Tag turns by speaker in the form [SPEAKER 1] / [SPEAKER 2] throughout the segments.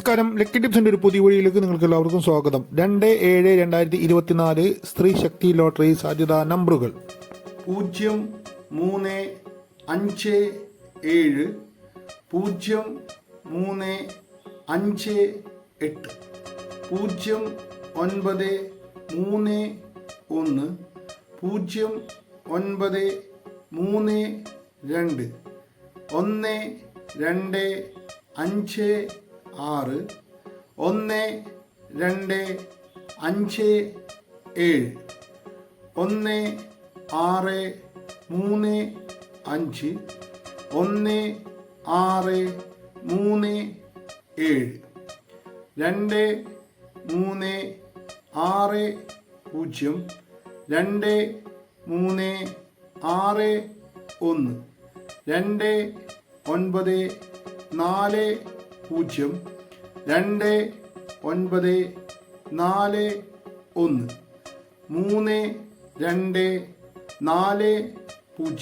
[SPEAKER 1] നമസ്കാരം. ലക്കി ടിപ്സിന്റെ ഒരു പുതിയ വഴിയിലേക്ക് നിങ്ങൾക്ക് എല്ലാവർക്കും സ്വാഗതം. 2/7/2024 സ്ത്രീ ശക്തി ലോട്ടറി സാധ്യതാ നമ്പറുകൾ
[SPEAKER 2] 0, 3, 5, 7, 0, 3, 5, 8, 0, 9, 3, 1, 0, 9, 3, 2, 1, 2, 5, 6, 1, 2, 5, 7, 1, 6, 3, 5, 1, 6, 3, 7, 2, 3, 6, 0, 2, 3, 6, 1, 2, 9, 4, 0, 2, 9, 4, 1, 3, 2, 4, 0, 3, 2, 4, 1, 3, 9, 4,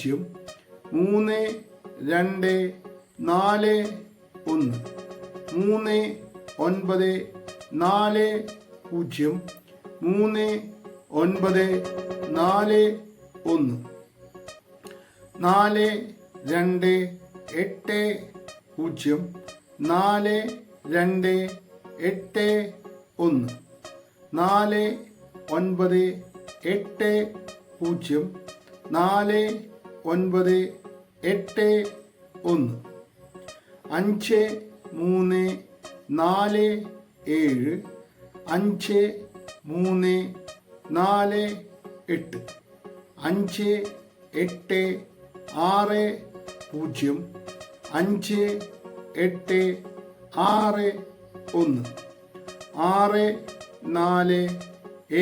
[SPEAKER 2] 0, 3, 9, 4, 1, 4, 2, 8, 0, 4, 2, 8, 1, 4, 9, 8, 0, 4, 9, 8, 1, 5, 3, 4, 7, 5, 3, 4, 8, 5, 8, 6, 0, 5, 8, 6, 1, 6, 4, 7, 0, 6,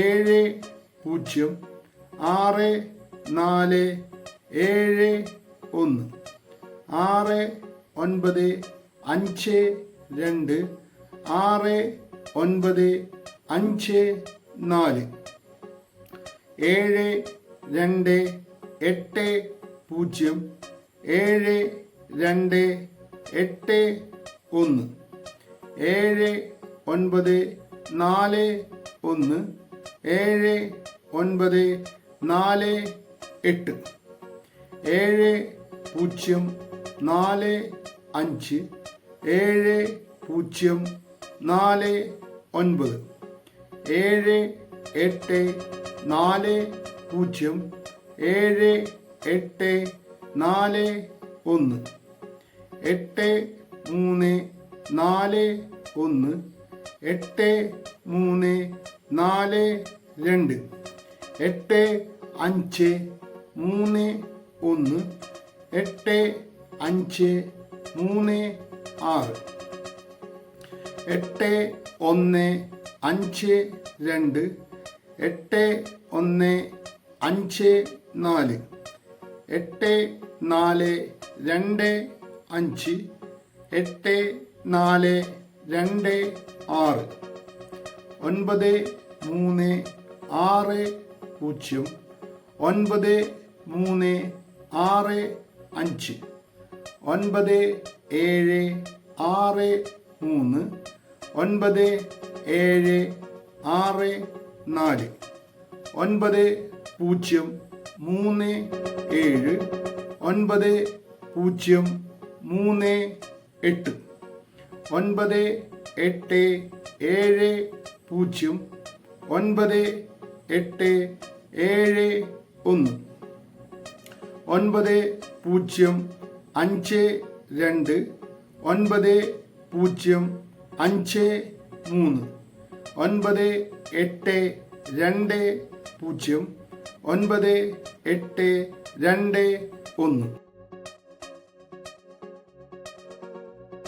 [SPEAKER 2] 4, 7, 1, 6, 9, 5, 2, 6, 9, 5, 4, 7, 2, 8, 0, 7, 2, 8, 1, 7, 9, 4, 1, 7, 9, 4, 8, 7, 0, 4, 5, 7, 0, 4, 9, 7, 8, 4, 0, 7, 8, 4, 1, 8, 3, 4, 1, 8, 3, 4, 2, 8, 5, 3, 1, 8, 5, 3, 6, 8, 1, 5, 2, 8, 1, 5, 4, 8, 4, 2, 5, 8, 4, 2, 6, 9, 3, 6, 0, 9, 3, 6, 5, 9, 7, 6, 3, 9, 7, 6, 4, 9, 0, 3, 7, 9, 0, 3, 8, 9, 8, 7, 0, 9, 8, 7, 1, 9, 0, 5, 2, 9, 0, 5, 3, 9, 8, 2, 0, 9, 8, 2, 1.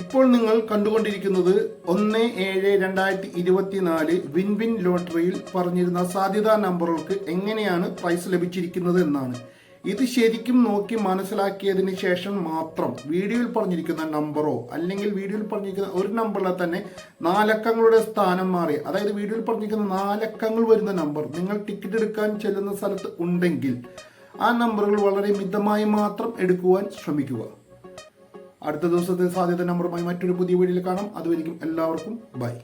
[SPEAKER 2] ഇപ്പോൾ നിങ്ങൾ കണ്ടുകൊണ്ടിരിക്കുന്നത് 1/7/2024 വിൻ വിൻ ലോട്ടറിയിൽ പറഞ്ഞിരുന്ന സാധ്യതാ നമ്പറുകൾക്ക് എങ്ങനെയാണ് പ്രൈസ് ലഭിച്ചിരിക്കുന്നത് എന്നാണ്. ഇത് ശരിക്കും നോക്കി മനസ്സിലാക്കിയതിന് ശേഷം മാത്രം വീഡിയോയിൽ പറഞ്ഞിരിക്കുന്ന നമ്പറോ അല്ലെങ്കിൽ വീഡിയോയിൽ പറഞ്ഞിരിക്കുന്ന ഒരു നമ്പറിലെ തന്നെ 4 അക്കങ്ങളുടെ സ്ഥാനം മാറി, അതായത് വീഡിയോയിൽ പറഞ്ഞിരിക്കുന്ന 4 അക്കങ്ങൾ വരുന്ന നമ്പർ നിങ്ങൾ ടിക്കറ്റ് എടുക്കാൻ ചെല്ലുന്ന സ്ഥലത്ത് ഉണ്ടെങ്കിൽ ആ നമ്പറുകൾ വളരെ മിതമായി മാത്രം എടുക്കുവാൻ ശ്രമിക്കുക. അടുത്ത ദിവസത്തെ സാധ്യത നമ്പറുമായി മറ്റൊരു പുതിയ വീഡിയോയിൽ കാണാം. അതുവരെയും എല്ലാവർക്കും ബൈ.